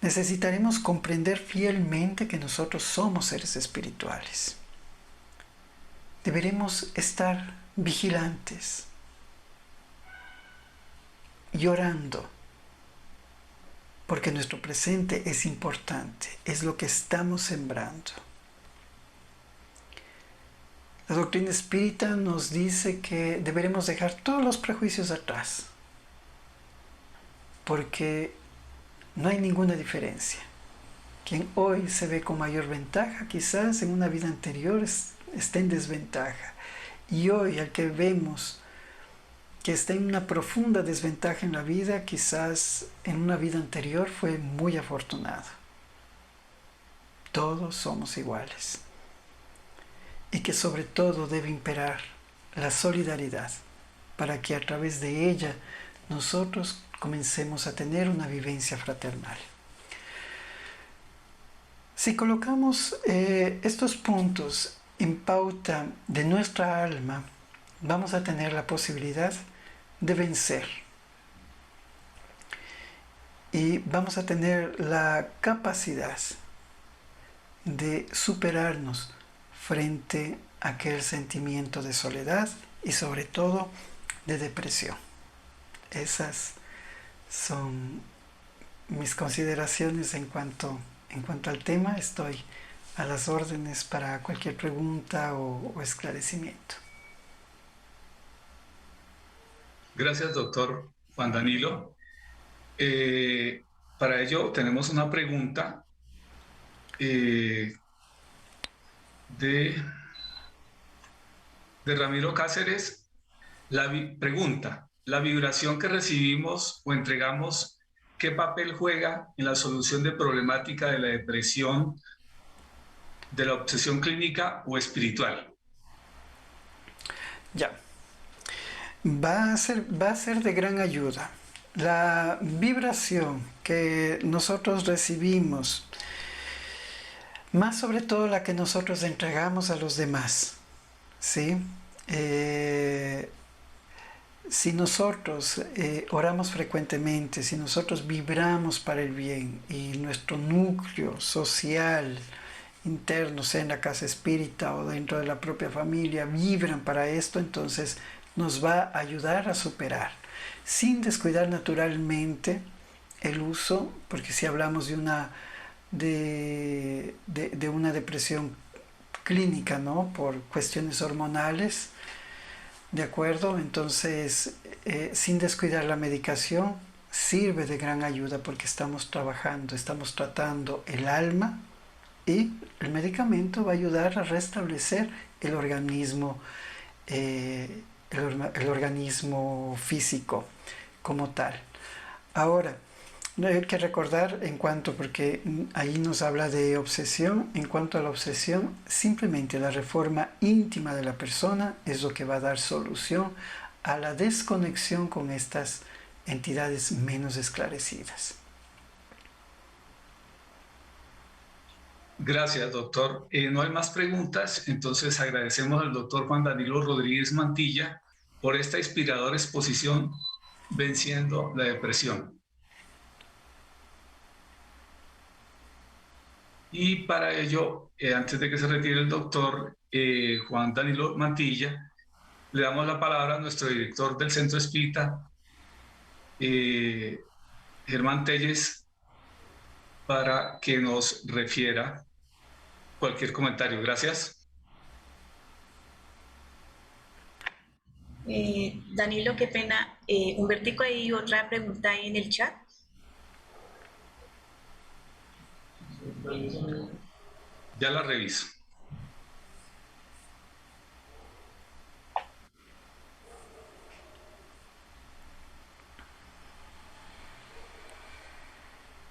S3: Necesitaremos comprender fielmente que nosotros somos seres espirituales. Deberemos estar vigilantes y orando, porque nuestro presente es importante, es lo que estamos sembrando. La doctrina espírita nos dice que deberemos dejar todos los prejuicios atrás, porque no hay ninguna diferencia. Quien hoy se ve con mayor ventaja, quizás en una vida anterior esté en desventaja. Y hoy al que vemos que está en una profunda desventaja en la vida, quizás en una vida anterior fue muy afortunado. Todos somos iguales. Y que sobre todo debe imperar la solidaridad, para que a través de ella nosotros comencemos a tener una vivencia fraternal. Si colocamos estos puntos en pauta de nuestra alma, vamos a tener la posibilidad de vencer. Y vamos a tener la capacidad de superarnos frente a aquel sentimiento de soledad y sobre todo de depresión. Esas son mis consideraciones en cuanto al tema. Estoy a las órdenes para cualquier pregunta o esclarecimiento.
S1: Gracias, doctor Juan Danilo. Para ello tenemos una pregunta de Ramiro Cáceres. Pregunta: ¿la vibración que recibimos o entregamos, qué papel juega en la solución de problemática de la depresión, de la obsesión clínica o espiritual?
S3: Ya. Va a ser de gran ayuda. La vibración que nosotros recibimos, más sobre todo la que nosotros entregamos a los demás, ¿sí? Si nosotros oramos frecuentemente, si nosotros vibramos para el bien y nuestro núcleo social interno, sea en la casa espírita o dentro de la propia familia, vibran para esto, entonces nos va a ayudar a superar, sin descuidar naturalmente el uso, porque si hablamos de una depresión clínica, ¿no?, por cuestiones hormonales, ¿de acuerdo? Entonces, sin descuidar la medicación, sirve de gran ayuda porque estamos tratando el alma, y el medicamento va a ayudar a restablecer el organismo físico como tal. Ahora, hay que recordar porque ahí nos habla de obsesión, en cuanto a la obsesión, simplemente la reforma íntima de la persona es lo que va a dar solución a la desconexión con estas entidades menos esclarecidas.
S1: Gracias, doctor. No hay más preguntas, entonces agradecemos al doctor Juan Danilo Rodríguez Mantilla por esta inspiradora exposición, Venciendo la Depresión. Y para ello, antes de que se retire el doctor Juan Danilo Mantilla, le damos la palabra a nuestro director del Centro Espírita, Germán Telles, para que nos refiera cualquier comentario. Gracias.
S4: Danilo, qué pena. Humbertico, hay otra pregunta ahí en el chat.
S1: Ya la reviso.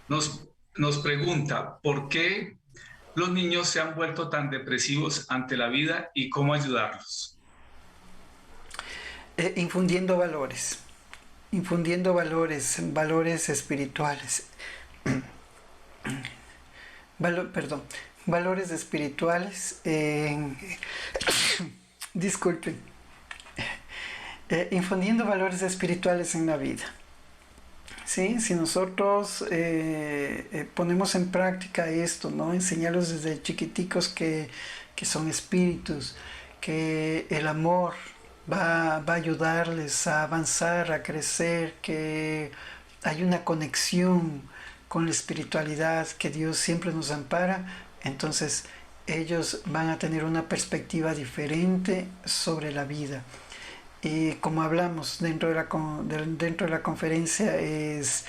S1: Nos pregunta, ¿por qué los niños se han vuelto tan depresivos ante la vida y cómo ayudarlos?
S3: Infundiendo valores espirituales. Valores espirituales. Disculpen. infundiendo valores espirituales en la vida. ¿Sí? Si nosotros ponemos en práctica esto, ¿no? Enseñarlos desde chiquiticos que son espíritus, que el amor va a ayudarles a avanzar, a crecer, que hay una conexión con la espiritualidad, que Dios siempre nos ampara, entonces ellos van a tener una perspectiva diferente sobre la vida. Y como hablamos dentro de la conferencia, es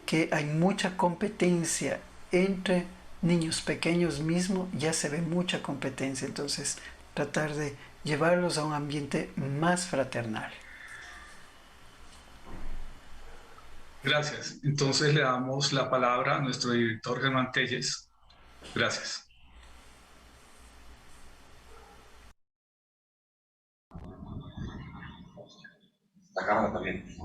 S3: que hay mucha competencia entre niños pequeños mismos, ya se ve mucha competencia, entonces tratar de llevarlos a un ambiente más fraternal.
S1: Gracias. Entonces le damos la palabra a nuestro director Germán Telles. Gracias.
S5: La cámara también.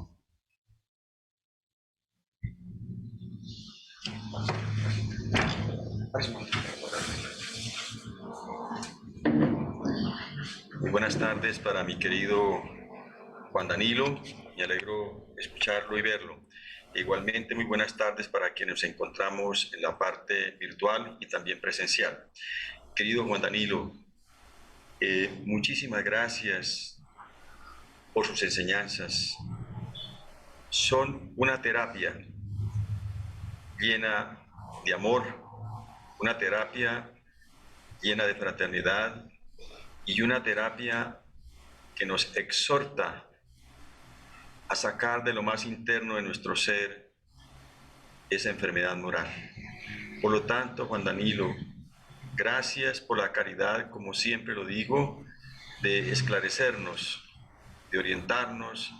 S5: Muy buenas tardes para mi querido Juan Danilo. Me alegro escucharlo y verlo. Igualmente, muy buenas tardes para quienes nos encontramos en la parte virtual y también presencial. Querido Juan Danilo, muchísimas gracias por sus enseñanzas. Son una terapia llena de amor, una terapia llena de fraternidad y una terapia que nos exhorta a sacar de lo más interno de nuestro ser esa enfermedad moral. Por lo tanto, Juan Danilo, gracias por la caridad, como siempre lo digo, de esclarecernos, de orientarnos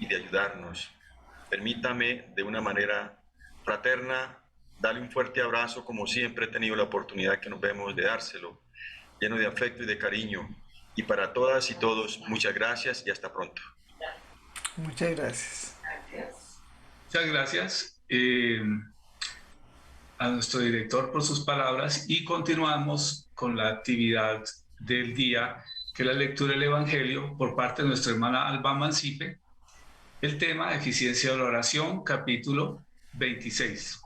S5: y de ayudarnos. Permítame de una manera fraterna darle un fuerte abrazo, como siempre he tenido la oportunidad que nos vemos de dárselo, lleno de afecto y de cariño. Y para todas y todos, muchas gracias y hasta pronto.
S3: Muchas gracias.
S1: Muchas gracias a nuestro director por sus palabras y continuamos con la actividad del día, que es la lectura del Evangelio por parte de nuestra hermana Alba Mancipe. El tema, eficiencia de la oración, capítulo 26.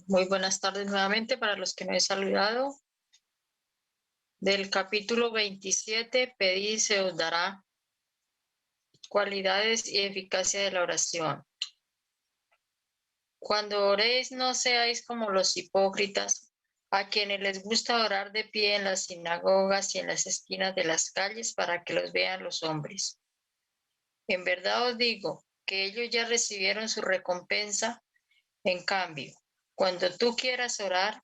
S2: Muy buenas tardes nuevamente para los que no he saludado. Del capítulo 27, pedid y se os dará. Cualidades y eficacia de la oración. Cuando oréis, no seáis como los hipócritas, a quienes les gusta orar de pie en las sinagogas y en las esquinas de las calles para que los vean los hombres. En verdad os digo que ellos ya recibieron su recompensa. En cambio, cuando tú quieras orar,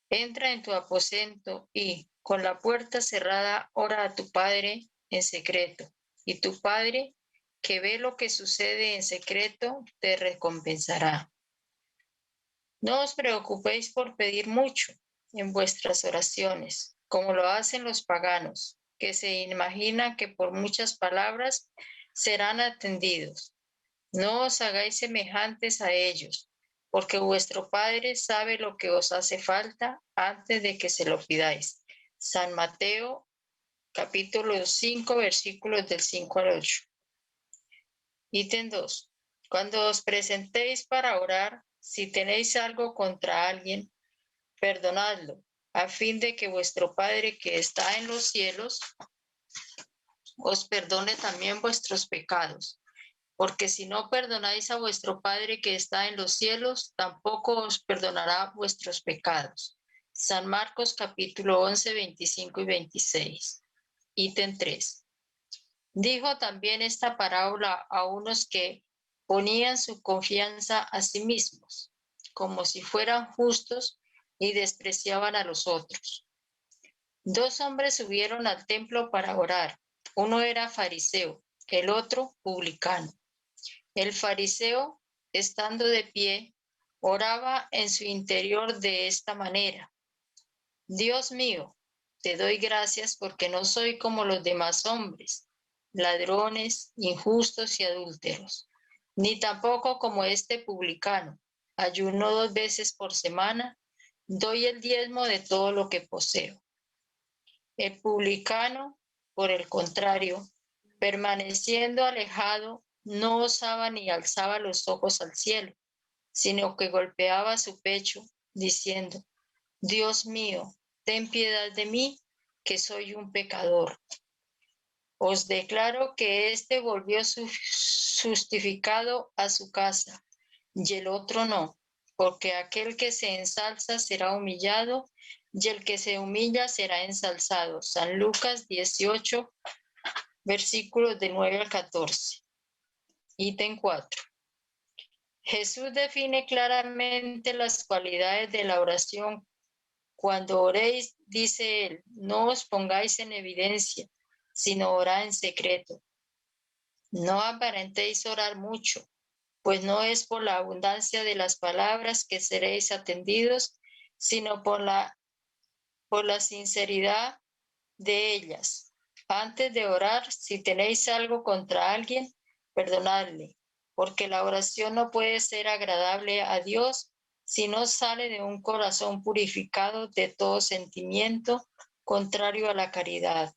S2: entra en tu aposento y, con la puerta cerrada, ora a tu Padre en secreto. Y tu Padre, que ve lo que sucede en secreto, te recompensará. No os preocupéis por pedir mucho en vuestras oraciones, como lo hacen los paganos, que se imaginan que por muchas palabras serán atendidos. No os hagáis semejantes a ellos, porque vuestro Padre sabe lo que os hace falta antes de que se lo pidáis. San Mateo, capítulo 5, versículos del 5 al 8. Ítem 2. Cuando os presentéis para orar, si tenéis algo contra alguien, perdonadlo, a fin de que vuestro Padre que está en los cielos os perdone también vuestros pecados. Porque si no perdonáis a vuestro Padre que está en los cielos, tampoco os perdonará vuestros pecados. San Marcos capítulo 11, 25 y 26. Ítem 3. Dijo también esta parábola a unos que ponían su confianza a sí mismos, como si fueran justos y despreciaban a los otros. Dos hombres subieron al templo para orar. Uno era fariseo, el otro publicano. El fariseo, estando de pie, oraba en su interior de esta manera: Dios mío, te doy gracias porque no soy como los demás hombres, ladrones, injustos y adúlteros. ni tampoco como este publicano. Ayuno 2 veces por semana, doy el diezmo de todo lo que poseo. El publicano, por el contrario, permaneciendo alejado, no osaba ni alzaba los ojos al cielo, sino que golpeaba su pecho, diciendo: Dios mío, ten piedad de mí, que soy un pecador. Os declaro que éste volvió justificado a su casa, y el otro no, porque aquel que se ensalza será humillado, y el que se humilla será ensalzado. San Lucas 18, versículos de 9 al 14. Ítem 4. Jesús define claramente las cualidades de la oración. Cuando oréis, dice él, no os pongáis en evidencia, sino orad en secreto. No aparentéis orar mucho, pues no es por la abundancia de las palabras que seréis atendidos, sino por la sinceridad de ellas. Antes de orar, si tenéis algo contra alguien, perdonadle, porque la oración no puede ser agradable a Dios si no sale de un corazón purificado de todo sentimiento contrario a la caridad.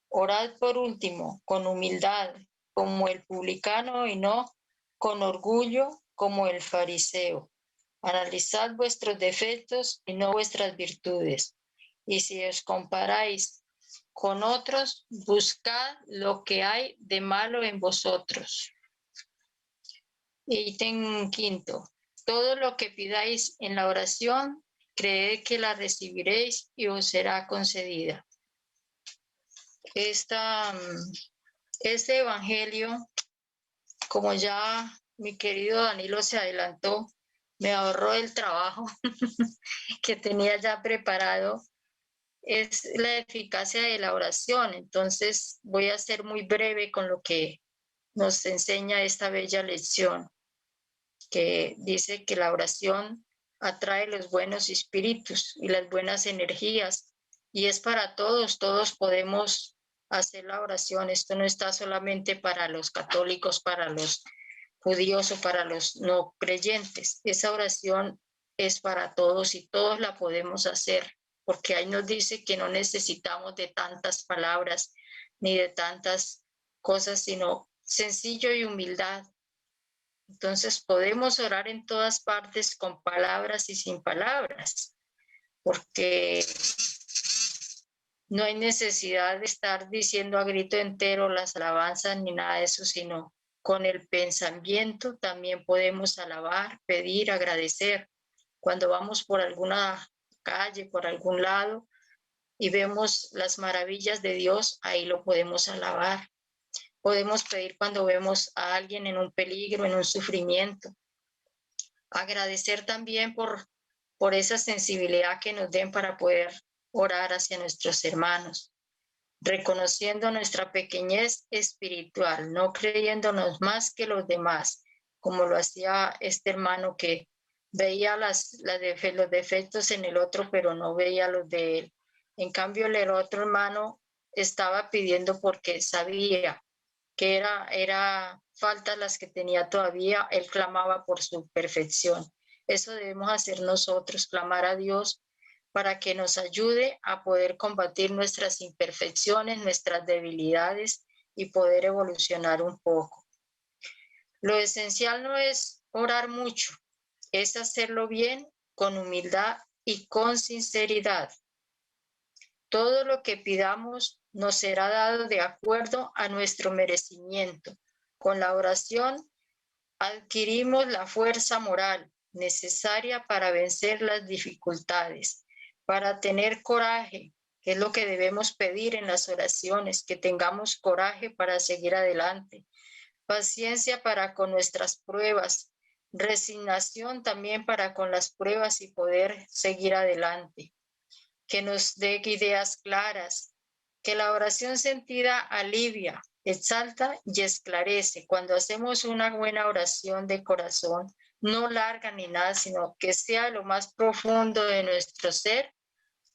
S2: Orad por último, con humildad, como el publicano, y no con orgullo, como el fariseo. Analizad vuestros defectos y no vuestras virtudes. Y si os comparáis con otros, buscad lo que hay de malo en vosotros. Ítem 5. Todo lo que pidáis en la oración, creed que la recibiréis y os será concedida. Este evangelio, como ya mi querido Danilo se adelantó, me ahorró el trabajo que tenía ya preparado. Es la eficacia de la oración. Entonces voy a ser muy breve con lo que nos enseña esta bella lección, que dice que la oración atrae los buenos espíritus y las buenas energías, y es para todos. Todos podemos hacer la oración. Esto no está solamente para los católicos, para los judíos o para los no creyentes. Esa oración es para todos y todos la podemos hacer, porque ahí nos dice que no necesitamos de tantas palabras ni de tantas cosas, sino sencillo y humildad. Entonces podemos orar en todas partes con palabras y sin palabras, porque no hay necesidad de estar diciendo a grito entero las alabanzas ni nada de eso, sino con el pensamiento también podemos alabar, pedir, agradecer. Cuando vamos por alguna calle, por algún lado, y vemos las maravillas de Dios, ahí lo podemos alabar. Podemos pedir cuando vemos a alguien en un peligro, en un sufrimiento. Agradecer también por esa sensibilidad que nos den para poder orar hacia nuestros hermanos, reconociendo nuestra pequeñez espiritual, no creyéndonos más que los demás, como lo hacía este hermano que veía los defectos en el otro, pero no veía los de él. En cambio, el otro hermano estaba pidiendo porque sabía que era faltas las que tenía todavía, él clamaba por su perfección. Eso debemos hacer nosotros, clamar a Dios para que nos ayude a poder combatir nuestras imperfecciones, nuestras debilidades y poder evolucionar un poco. Lo esencial no es orar mucho, es hacerlo bien, con humildad y con sinceridad. Todo lo que pidamos nos será dado de acuerdo a nuestro merecimiento. Con la oración adquirimos la fuerza moral necesaria para vencer las dificultades, para tener coraje, que es lo que debemos pedir en las oraciones, que tengamos coraje para seguir adelante, paciencia para con nuestras pruebas, resignación también para con las pruebas y poder seguir adelante. Que nos dé ideas claras, que la oración sentida alivia, exalta y esclarece. Cuando hacemos una buena oración de corazón, no larga ni nada, sino que sea lo más profundo de nuestro ser,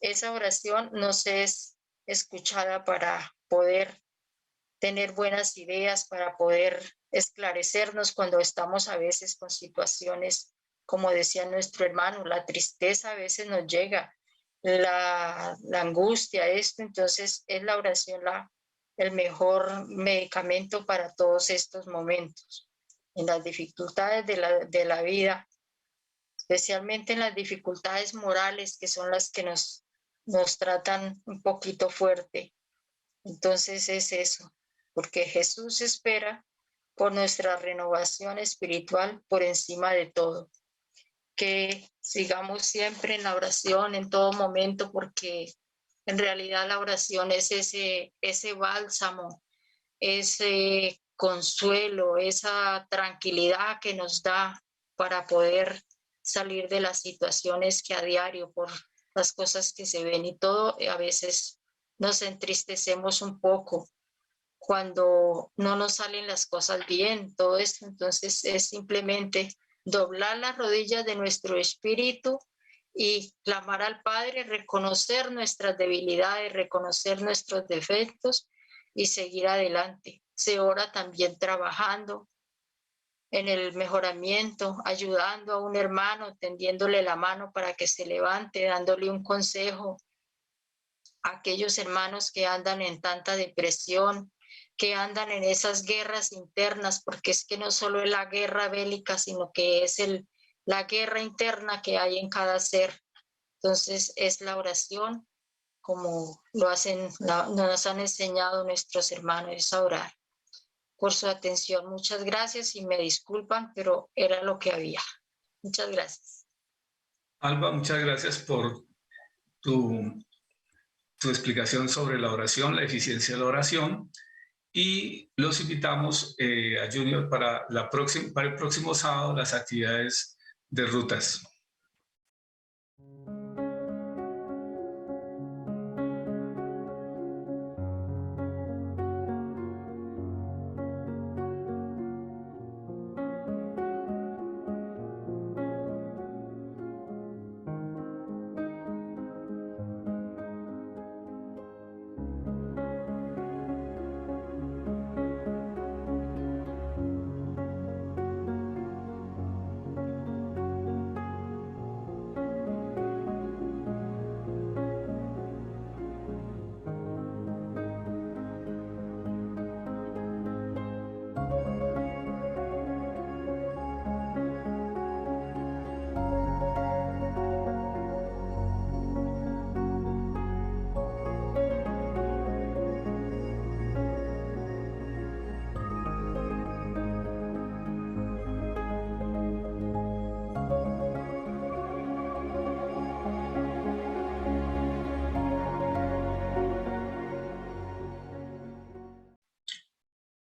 S2: esa oración nos es escuchada para poder tener buenas ideas, para poder esclarecernos cuando estamos a veces con situaciones, como decía nuestro hermano, la tristeza a veces nos llega, la angustia, esto, entonces es la oración el mejor medicamento para todos estos momentos. En las dificultades de la vida, especialmente en las dificultades morales, que son las que nos tratan un poquito fuerte. Entonces es eso, porque Jesús espera por nuestra renovación espiritual por encima de todo. Que sigamos siempre en la oración en todo momento, porque en realidad la oración es ese bálsamo, ese consuelo, esa tranquilidad que nos da para poder salir de las situaciones que a diario, por las cosas que se ven y todo, a veces nos entristecemos un poco cuando no nos salen las cosas bien, todo esto. Entonces es simplemente doblar las rodillas de nuestro espíritu y clamar al Padre, reconocer nuestras debilidades, reconocer nuestros defectos y seguir adelante. Se ora también trabajando en el mejoramiento, ayudando a un hermano, tendiéndole la mano para que se levante, dándole un consejo a aquellos hermanos que andan en tanta depresión, que andan en esas guerras internas, porque es que no solo es la guerra bélica, sino que es la guerra interna que hay en cada ser. Entonces es la oración, como nos han enseñado nuestros hermanos a orar. Por su atención, muchas gracias y me disculpan, pero era lo que había. Muchas gracias.
S1: Alba, muchas gracias por tu explicación sobre la oración, la eficiencia de la oración. Y los invitamos a Junior para el próximo sábado las actividades de rutas.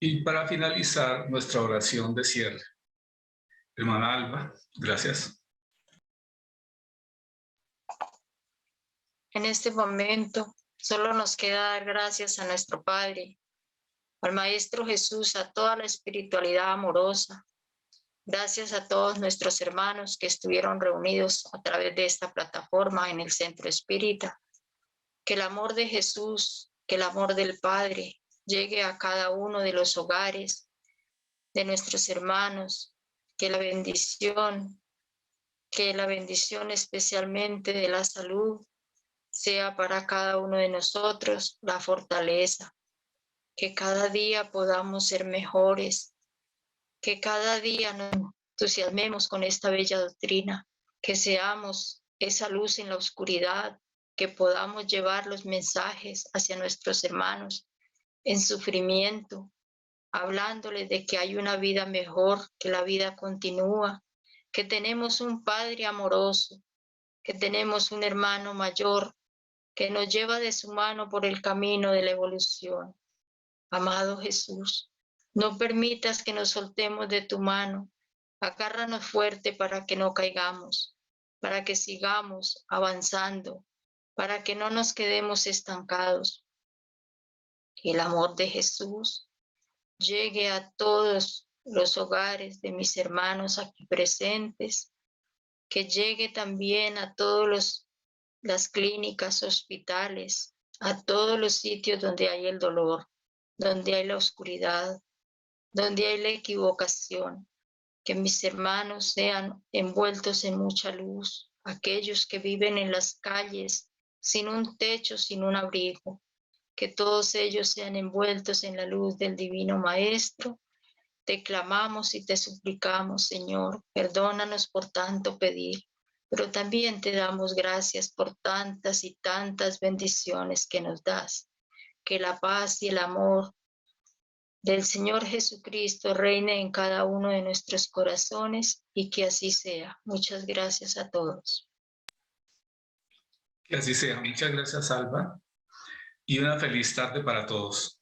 S1: Y para finalizar nuestra oración de cierre, hermana Alba, gracias.
S2: En este momento solo nos queda dar gracias a nuestro Padre, al Maestro Jesús, a toda la espiritualidad amorosa. Gracias a todos nuestros hermanos que estuvieron reunidos a través de esta plataforma en el Centro Espírita. Que el amor de Jesús, que el amor del Padre llegue a cada uno de los hogares de nuestros hermanos. Que la bendición especialmente de la salud sea para cada uno de nosotros la fortaleza. Que cada día podamos ser mejores. Que cada día nos entusiasmemos con esta bella doctrina. Que seamos esa luz en la oscuridad. Que podamos llevar los mensajes hacia nuestros hermanos en sufrimiento, hablándoles de que hay una vida mejor, que la vida continúa, que tenemos un Padre amoroso, que tenemos un hermano mayor que nos lleva de su mano por el camino de la evolución. Amado Jesús, no permitas que nos soltemos de tu mano, agárranos fuerte para que no caigamos, para que sigamos avanzando, para que no nos quedemos estancados. Que el amor de Jesús llegue a todos los hogares de mis hermanos aquí presentes, que llegue también a todas las clínicas, hospitales, a todos los sitios donde hay el dolor, donde hay la oscuridad, donde hay la equivocación. Que mis hermanos sean envueltos en mucha luz, aquellos que viven en las calles sin un techo, sin un abrigo. Que todos ellos sean envueltos en la luz del Divino Maestro. Te clamamos y te suplicamos, Señor, perdónanos por tanto pedir, pero también te damos gracias por tantas y tantas bendiciones que nos das. Que la paz y el amor del Señor Jesucristo reine en cada uno de nuestros corazones y que así sea. Muchas gracias a todos.
S1: Que así sea. Muchas gracias, Alba. Y una feliz tarde para todos.